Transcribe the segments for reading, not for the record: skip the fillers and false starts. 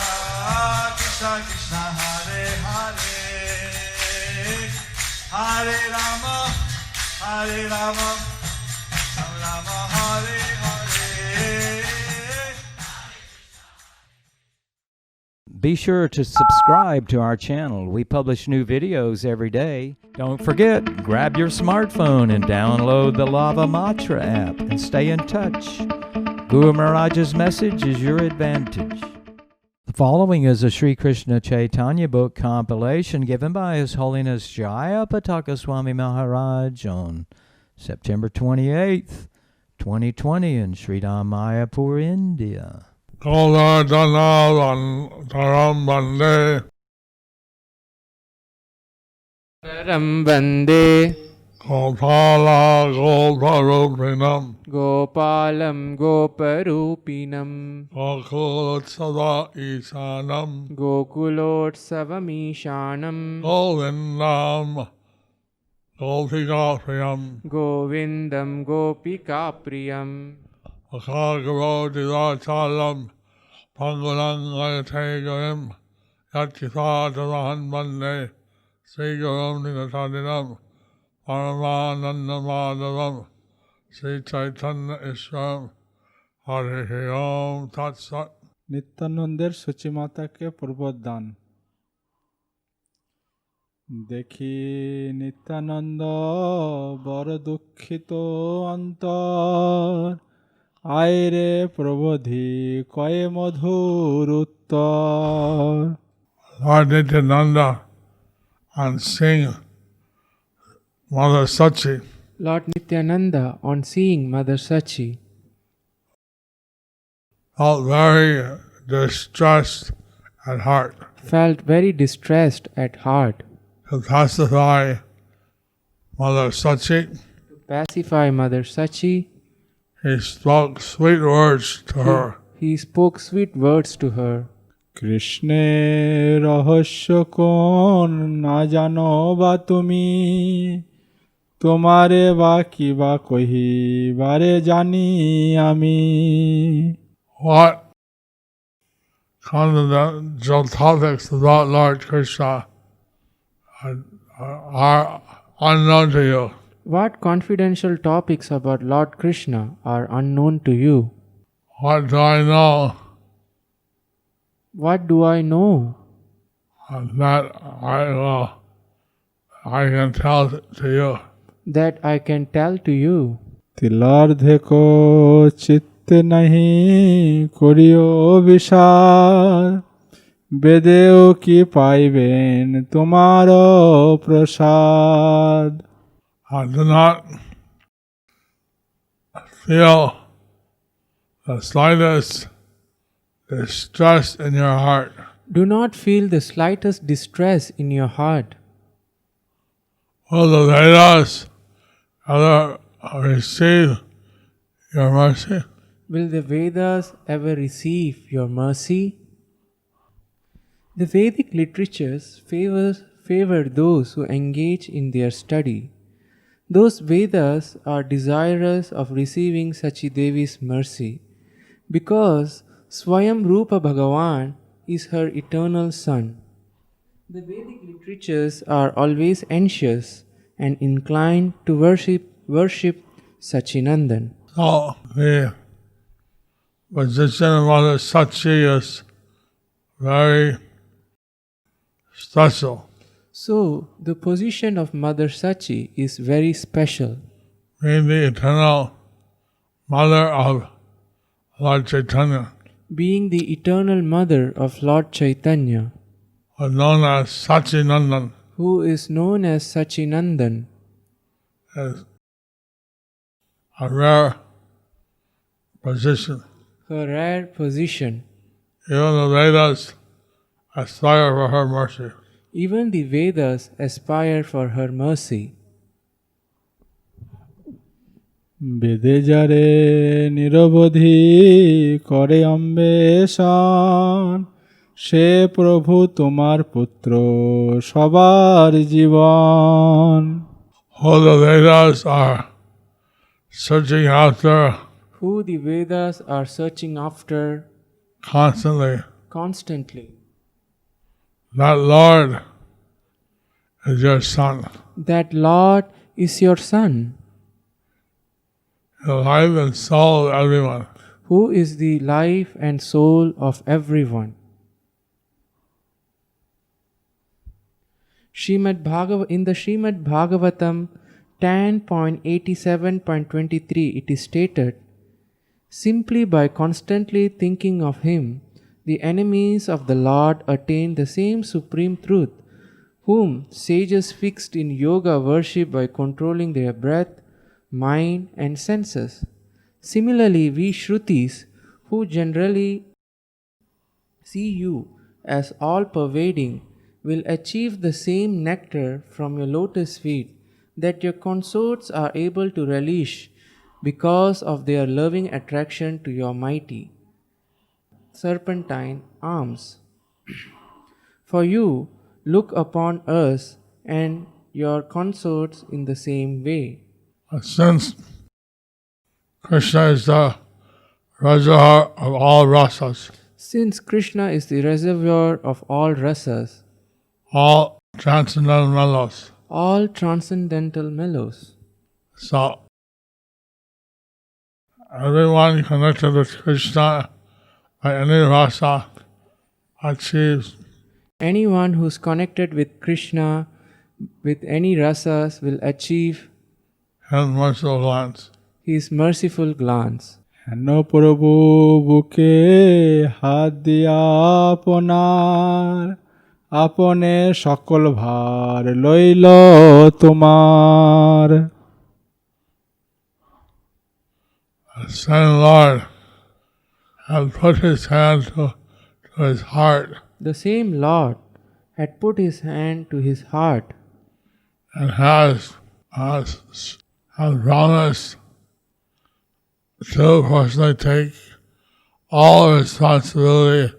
Krishna Krishna Hare Hare Hare Rama Hare Rama Rama Hare Hare. Be sure to subscribe to our channel. We publish new videos every day. Don't forget, grab your smartphone and download the Lava Matra app and stay in touch. Guru Maharaj's message is your advantage. The following is a Sri Krishna Chaitanya book compilation given by His Holiness Jaya Pataka Swami Maharaj on September 28th, 2020 in Sridham Mayapur, India. Kaladanavan Taram Bande Taram Bande Gopala Goparupinam Gopalam Goparupinam Gokulotsava Isanam Gokulotsavamishanam Govindam Gopikapriyam Govindam Gopikapriyam Akagavodivachalam Pangulangategarim Yatisatavahan Bande Sri Gurum Ninatadinam Paramanandamadavam Sri Chaitanya Ishwaram Hare Om Tat Sat. নিত্যানন্দের সূচিমাতাকে পূর্বদান। দেখি নিত্যানন্দ বড় দুঃখিত অন্তর, আয় রে প্রবোধি কয়ে মধুর উত্তর। Lord Nityananda on seeing Mother Sachi Lord Nityananda, on seeing Mother Sachi, felt very distressed at heart. felt very distressed at heart. To pacify Mother Sachi, To pacify Mother Sachi, he spoke sweet words to her. he spoke sweet words to her. কৃষ্ণের রহস্য কোন না জানো বা তুমি, তোমারে বা কি বা কহিবারে জানি আমি। What confidential topics about Lord Krishna are unknown to you? What confidential topics about Lord Krishna are unknown to you? What do I know What do I know that I can tell to you? that I can tell to you? তিলার্ধে কো চিত্তে নাহি করিও বিষাদ, বেদেও কি পাইবেন তোমার প্রসাদ। Do not feel the slightest distress in your heart. Do not feel the slightest distress in your heart. Will the Vedas ever receive your mercy? Will the Vedas ever receive your mercy? The Vedic literatures favor those who engage in their study. Those Vedas are desirous of receiving Sachi Devi's mercy because Swayam Rupa Bhagavan is her eternal son. The Vedic literatures are always anxious and inclined to worship Sachinandan. So the position of Mother Sachi is very special. So, the position of Mother Sachi is very special. Being the eternal mother of Lord Chaitanya, Being the eternal mother of Lord Chaitanya, was known as Sachinandan, who is known as Sachinandan, is a rare position. her rare position. Even the Vedas aspire for her mercy. Even the Vedas aspire for her mercy. বেদে যারে নিরবধি করে অম্বেষণ, সে প্রভু তোমার পুত্র সবার জীবন। All the Vedas are searching after who the Vedas are searching after constantly. constantly. That Lord is your son. That Lord is your Son, The life and soul of everyone. who is the life and soul of everyone. In the Srimad Bhagavatam 10.87.23, it is stated, simply by constantly thinking of Him, the enemies of the Lord attain the same supreme truth, whom sages fixed in yoga worship by controlling their breath, mind, and senses. Similarly, we Shrutis, who generally see you as all pervading, will achieve the same nectar from your lotus feet that your consorts are able to relish because of their loving attraction to your mighty serpentine arms. For you look upon us and your consorts in the same way. Since Krishna is the reservoir of all rasas, Since Krishna is the reservoir of all rasas, all transcendental mellows, all transcendental mellows, so everyone connected with Krishna by any rasa achieves anyone who's connected with Krishna with any rasas will achieve his merciful glance. his merciful glance. হেন প্রভু বুকে হাত দিয়া আপনার আপনে সকল ভার লইল তোমার। The same Lord has put his hand to his heart The same Lord had put his hand to his heart and has promised to personally take all responsibility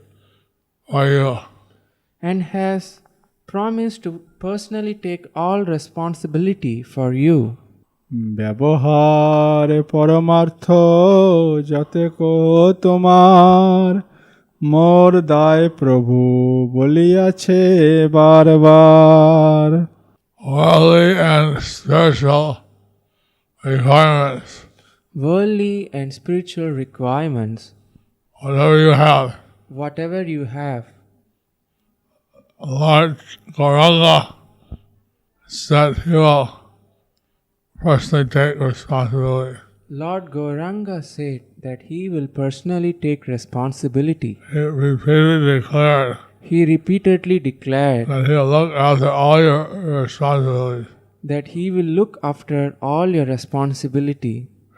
for you. and has promised to personally take all responsibility for you. ব্যবহার পরমার্থ যাতে কো তোমার মোর দায় প্রভু বলিয়াছে বারবার। Worldly and spiritual requirements, Worldly and spiritual requirements, whatever you have, whatever you have, Lord Gauranga said he will personally take responsibility. Lord Gauranga said that he will personally take responsibility. He repeatedly declared He repeatedly declared that he will look after all your responsibilities. that he will look after all your responsibility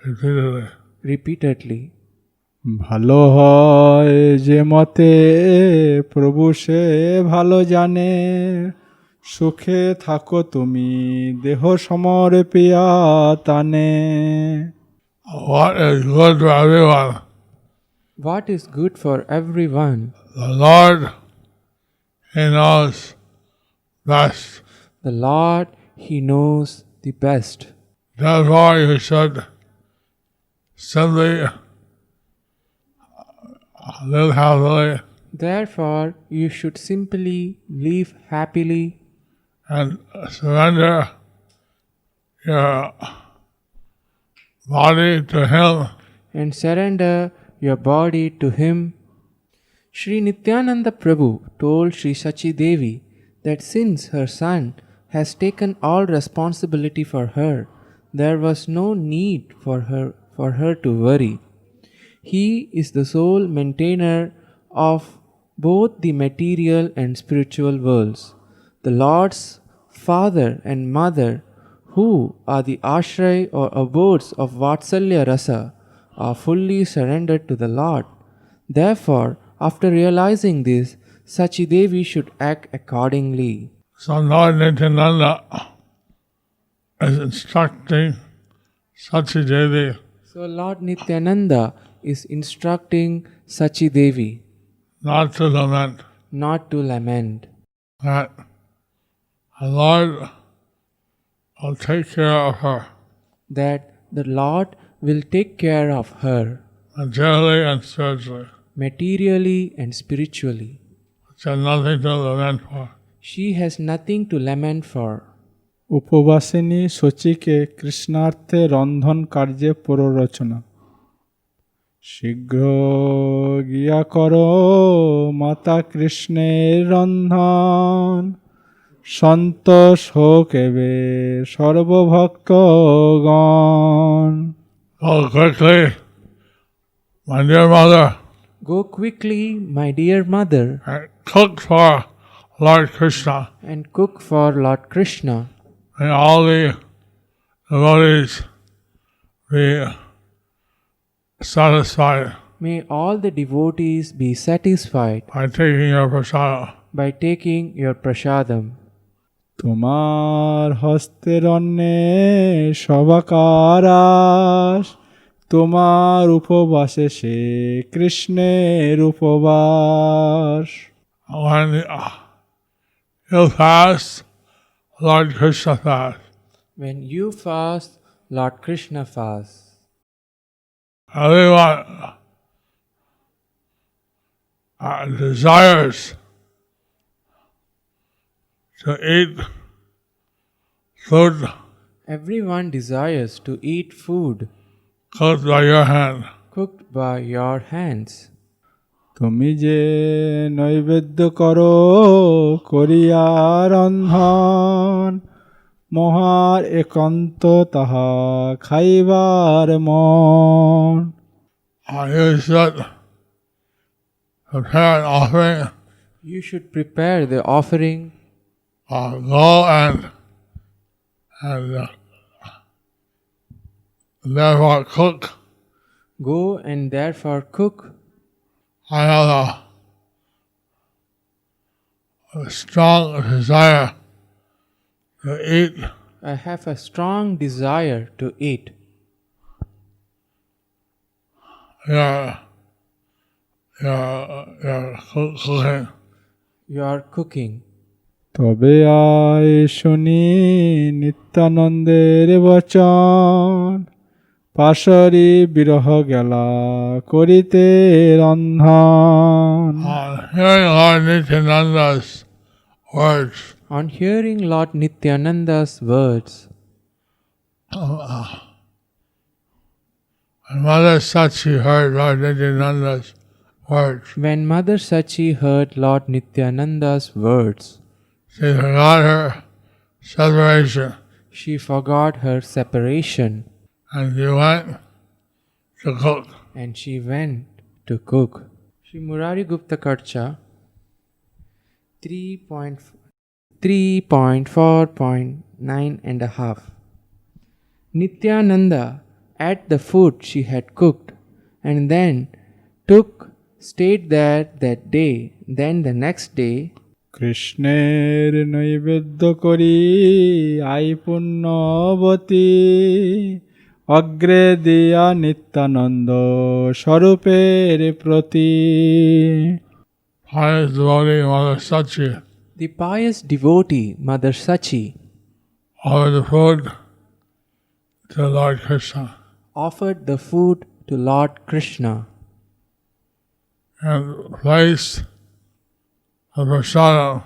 Repeatedly. repeatedly. ভালো হয় যে মতে প্রভু সে ভালো জানে সুখে থাকো তুমি দেহ সমরে পিয়া তানে। What is good for everyone? What is good for everyone? The Lord, he knows best. The Lord, he knows the best. Therefore, you should simply live happily Therefore, you should simply live happily and surrender your body to Him. and surrender your body to Him. Sri Nityananda Prabhu told Sri Sachi Devi that since her son has taken all responsibility for her, there was no need for her to worry. He is the sole maintainer of both the material and spiritual worlds. The Lord's father and mother, who are the ashray or abodes of Vatsalya Rasa, are fully surrendered to the Lord. Therefore, after realizing this, Sachi Devi should act accordingly. So Lord Nityananda is instructing Sachi Devi So Lord Nityananda is instructing Sachi Devi not to lament, not to lament, that the Lord will take care of her. that the Lord will take care of her materially and spiritually. materially and spiritually. She has nothing to lament for. She has nothing to lament for. উপবাসিনী শচীকে কৃষ্ণার্থে রন্ধন কার্যে প্ররোচনা। শীঘ্র গিয়া কর মাতা কৃষ্ণের রন্ধন, সন্তোষ হোক এবে সর্বভক্তগণ। Oh, quickly, my dear mother, Go quickly, my dear mother, and cook for Lord Krishna. and cook for Lord Krishna. May all the devotees be satisfied May all the devotees be satisfied by taking your prasada. by taking your prasadam. তোমার হস্তের অন্নে সবাকারাস, তোমার উপবাসে সে কৃষ্ণের উপবাস। When you fast, Lord Krishna fast. When you fast, Lord Krishna fasts. Everyone desires to eat food Everyone desires to eat food cooked by your hand. cooked by your hands. তুমি যে নৈবেদ্য করো করিয়া রন্ধন, মহার একান্ত তাহা খাইবার মন। You should prepare an offering, You should prepare the offering, go and therefore cook. go and therefore cook. I have a strong desire to eat I have a strong desire to eat cooking. your cooking. তবে আয় শুনি নিত্যানন্দের বচন, পাশরি বিরহ গেলা করিতে রন্ধন। Hearing Lord Nityananda's words, On hearing Lord Nityananda's words, when Mother Sachi heard Lord Nityananda's words, when Mother Sachi heard Lord Nityananda's words, she forgot her separation she forgot her separation and she went to cook. and she went to cook. Shri Murari Gupta Karcha 3.4.9 and a half. Nityananda ate the food she had cooked and then stayed there that day. Then the next day, কৃষ্ণের নৈবেদ্য করি I পুণ্যবতী, অগ্রে দিয়া নিত্যানন্দ স্বরূপের প্রতি। Pious devotee Mother Sachi the pious devotee Mother Sachi offered the food to Lord Krishna offered the food to Lord Krishna and placed the prasadam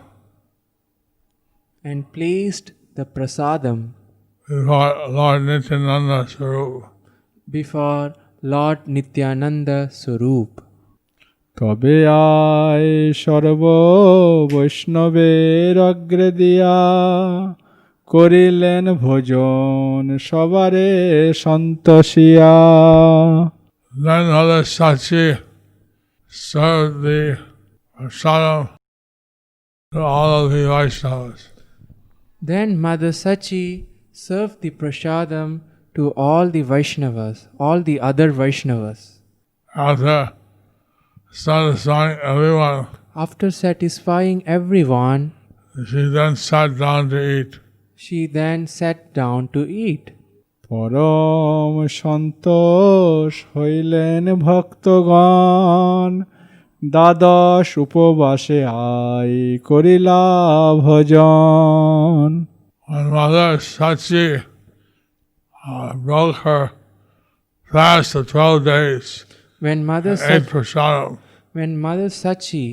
and placed the prasadam before Lord Nityananda Swarup. before Lord Nityananda Swarup. তবে আয় সর্ব বৈষ্ণবের অগ্রে দিয়া, করিলেন ভোজন সবারে সন্তোষিয়া। Then Mother Sachi served the prasadam to all of the Vaishnavas. Then Mother Sachi served the prasadam to all the Vaishnavas, all the other Vaishnavas. After satisfying everyone, After satisfying everyone, she then sat down to eat. she then sat down to eat. পরম সন্তোষ হইলেন ভক্তগণ, দ্বাদশ উপবাসে I করিলা ভজন। When Mother Sachi broke her fast of 12 days When Mother, and ate prasadam. when Mother Sachi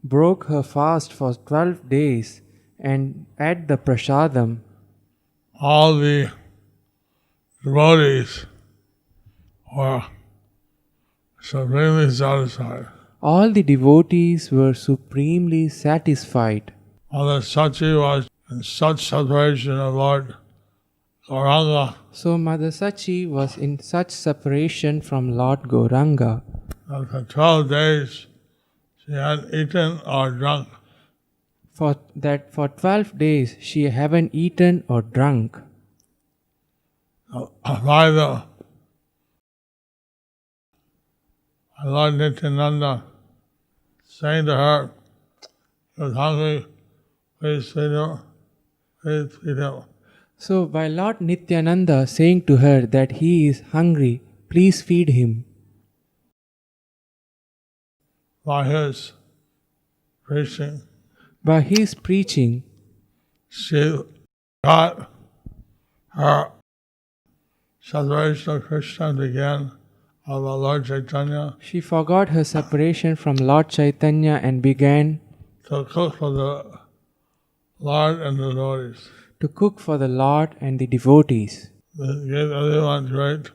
broke her fast for 12 days and ate the prasadam, All the devotees were supremely satisfied. all the devotees were supremely satisfied. Mother Sachi was in such separation of Lord Gauranga So Mother Sachi was in such separation from Lord Gauranga that for 12 days she hadn't eaten or drunk. for 12 days she haven't eaten or drunk. By Lord Nityananda saying to her, he was hungry, please feed him, please feed him. So by Lord Nityananda saying to her that he is hungry, please feed him. By his preaching, By his preaching, she got her separation of Krishna began of the Lord Chaitanya she forgot her separation from Lord Chaitanya and began to cook for the Lord and the devotees. to cook for the Lord and the devotees. It gave everyone great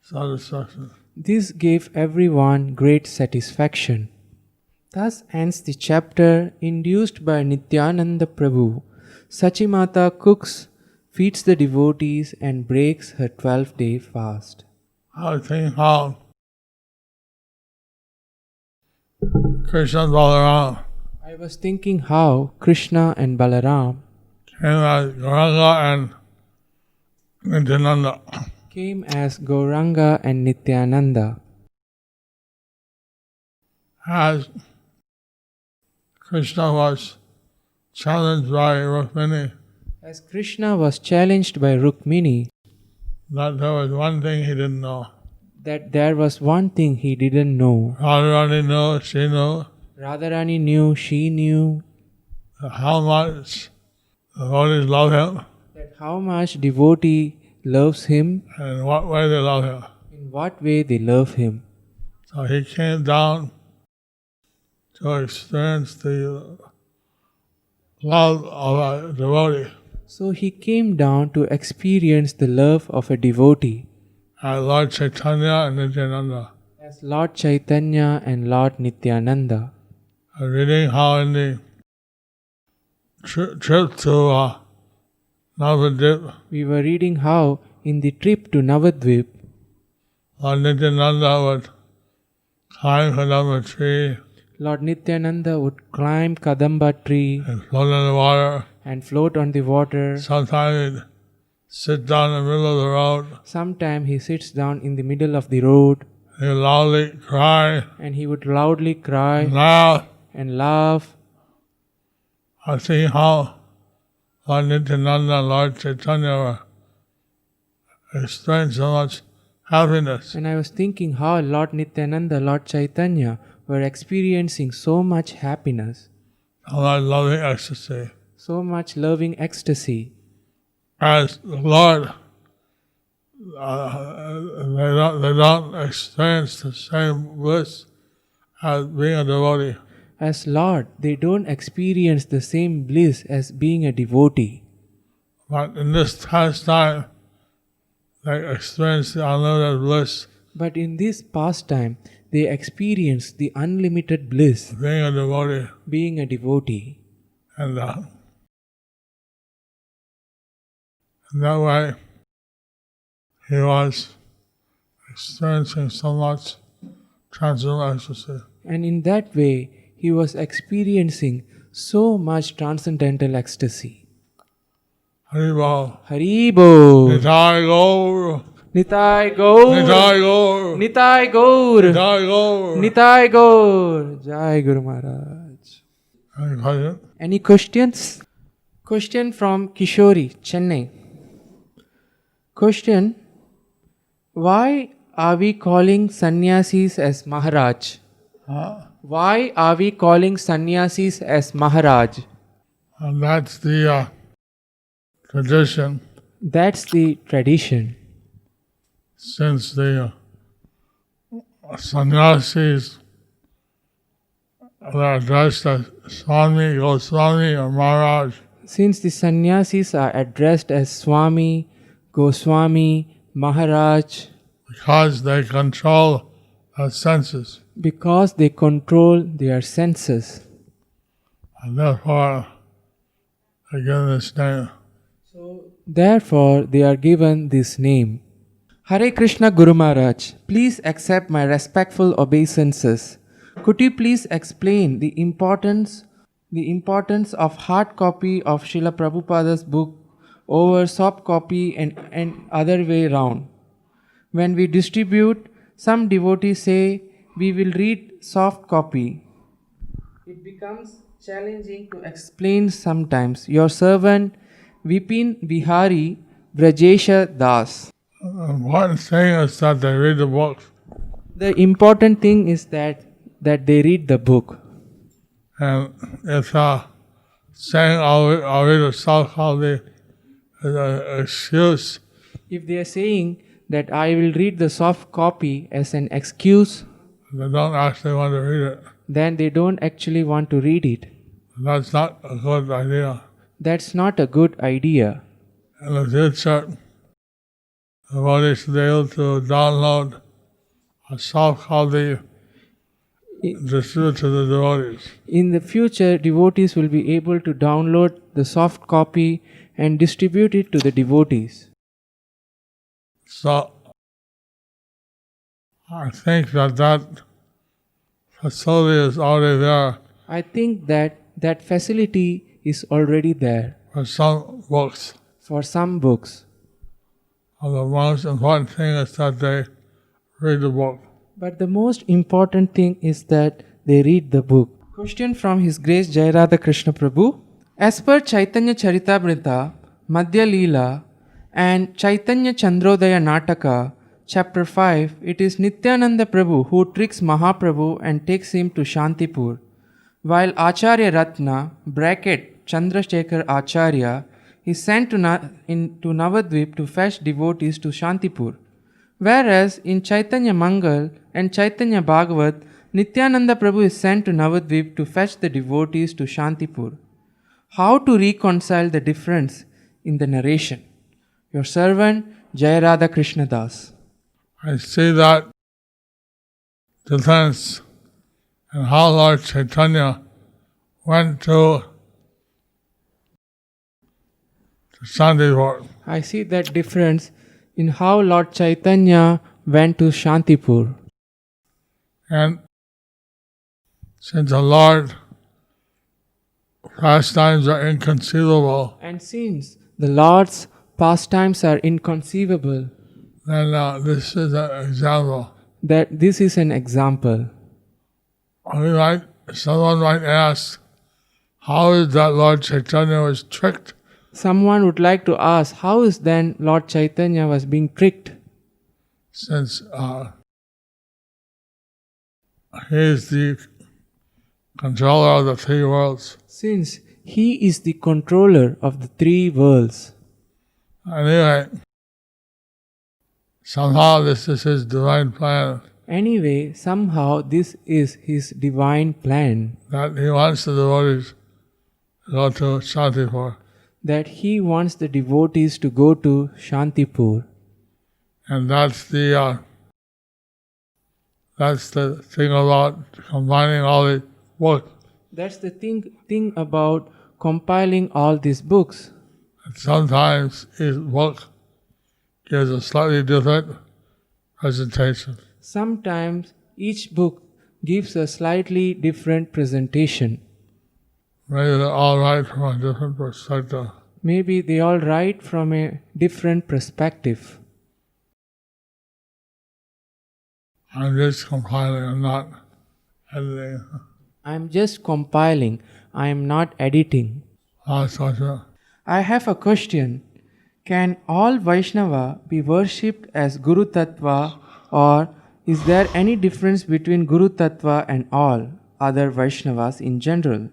satisfaction. This gave everyone great satisfaction. Thus ends the chapter induced by Nityananda Prabhu. Sachimata cooks, feeds the devotees and breaks her 12-day fast. I think how Krishna and Balaram I was thinking how Krishna and Balaram came as Gauranga and Nityananda. came as Gauranga and Nityananda. As Krishna was challenged by Rukmini As Krishna was challenged by Rukmini that there was one thing he didn't know. that there was one thing he didn't know. Radharani knew, she knew Radharani knew, she knew how much the devotees love him that how much devotee loves him, and in what way they love him. in what way they love him. So he came down to experience the love of a devotee. So he came down to experience the love of a devotee As Lord Chaitanya and Nityananda. as Lord Chaitanya and Lord Nityananda. Reading how in the trip to Navadvip, We were reading how in the trip to Navadvip, Lord Nityananda would climb Kadamba tree Lord Nityananda would climb Kadamba tree and float in the water. and float on the water. Sometimes he'd sit down in the middle of the road. Sometime he sits down in the middle of the road He'd loudly cry, and he would loudly cry laugh. and laugh. I see how Lord Nityananda and Lord Chaitanya were experiencing so much happiness. And I was thinking how Lord Nityananda, Lord Chaitanya were experiencing so much happiness, So much loving ecstasy. so much loving ecstasy. As the Lord, they don't experience the same bliss as being a devotee. As Lord, they don't experience the same bliss as being a devotee. But in this pastime, they experience the unlimited bliss But in this pastime, they experience the unlimited bliss of being a devotee. being a devotee. And in that way, he was experiencing so much transcendental ecstasy. And in that way, he was experiencing so much transcendental ecstasy. Haribol. Haribo! Nitai Gaur. Nitai Gaur! Nitai Gaur. Nitai Gaur! Nitai Gaur. Nitai Gaur! Jai Guru Maharaj. Any question? Any questions? Question from Kishori, Chennai. Question: why are we calling sannyasis as Maharaj? Why are we calling sannyasis as Maharaj? And that's the tradition. That's the tradition. since the sannyasis that are addressed as Swami, Goswami, or Maharaj, Since the sannyasis are addressed as Swami, Goswami, Maharaj, because they control the senses, because they control their senses. and therefore they give this name. Therefore, they are given this name. Hare Krishna Guru Maharaj, please accept my respectful obeisances. Could you please explain the importance of hard copy of Srila Prabhupada's book over soft copy and other way round? When we distribute, some devotees say we will read soft copy. It becomes challenging to explain sometimes. Your servant Vipin Bihari Brajesha Das. The important thing is that they read the books, The important thing is that they read the book. and if saying I'll read a soft copy is an excuse, If they are saying that I will read the soft copy as an excuse, they don't actually want to read it. then they don't actually want to read it. That's not a good idea. That's not a good idea. In the future, devotees should be able to download a soft copy and distribute to the devotees. In the future, devotees will be able to download the soft copy and distribute it to the devotees. So, I think that facility is already there I think that facility is already there for some books. for some books. The most important thing is that they read the book. But the most important thing is that they read the book. Question from His Grace Jayarada Krishna Prabhu. As per Chaitanya Charitamrita, Madhya Leela and Chaitanya Chandrodaya Nataka, Chapter 5, it is Nityananda Prabhu who tricks Mahaprabhu and takes him to Shantipur, while Acharya Ratna (Chandrasekhar Acharya) is sent to Navadvip to fetch devotees to Shantipur. Whereas in Chaitanya Mangal and Chaitanya Bhagavat, Nityananda Prabhu is sent to Navadvip to fetch the devotees to Shantipur. How to reconcile the difference in the narration? Your servant Jayarada Krishna Das. I see that difference in how Lord Chaitanya went to Shantipur. I see that difference in how Lord Chaitanya went to Shantipur. And since the Lord pastimes are inconceivable, And since the Lord's pastimes are inconceivable, then this is an example. that this is an example. Someone might ask, how is that Lord Chaitanya was tricked? Someone would like to ask, how is then Lord Chaitanya was being tricked? Since he is the controller of the three worlds. Since he is the controller of the three worlds. Anyway, somehow this is his divine plan, Anyway, somehow this is his divine plan, that he wants the devotees to go to Shantipur. that he wants the devotees to go to Shantipur. And that's the thing about combining all the books. That's the thing about compiling all these books. And sometimes each book gives a slightly different presentation. Sometimes each book gives a slightly different presentation. Maybe they're all right from a different perspective. Maybe they all write from a different perspective. I'm just compiling, I'm not editing. I'm just compiling, I am not editing. Last question. I have a question. Can all Vaishnava be worshipped as Guru Tattva, or is there any difference between Guru Tattva and all other Vaishnavas in general?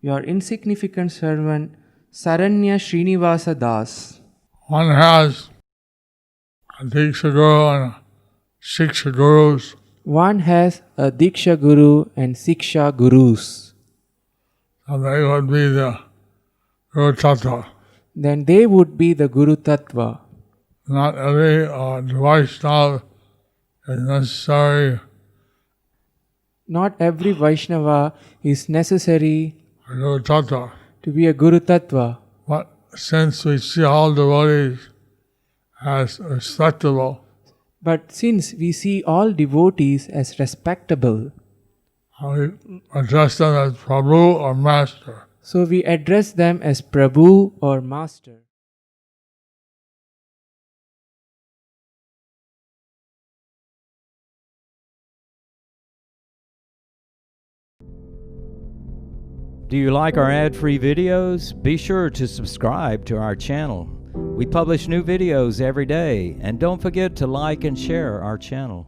Your insignificant servant Saranya Srinivasa Das. One has a Diksha Guru and Shiksha Gurus. One has a Diksha Guru and Siksha Gurus. And they would be the Guru Tattva. Then they would be the Guru Tattva. Not every Vaishnava is necessary Not every Vaishnava is necessary for Guru Tattva. to be a Guru Tattva. But since we see all devotees as respectable, But since we see all devotees as respectable, we address them as Prabhu or Master. so we address them as Prabhu or Master. Do you like our ad-free videos? Be sure to subscribe to our channel. We publish new videos every day, and don't forget to like and share our channel.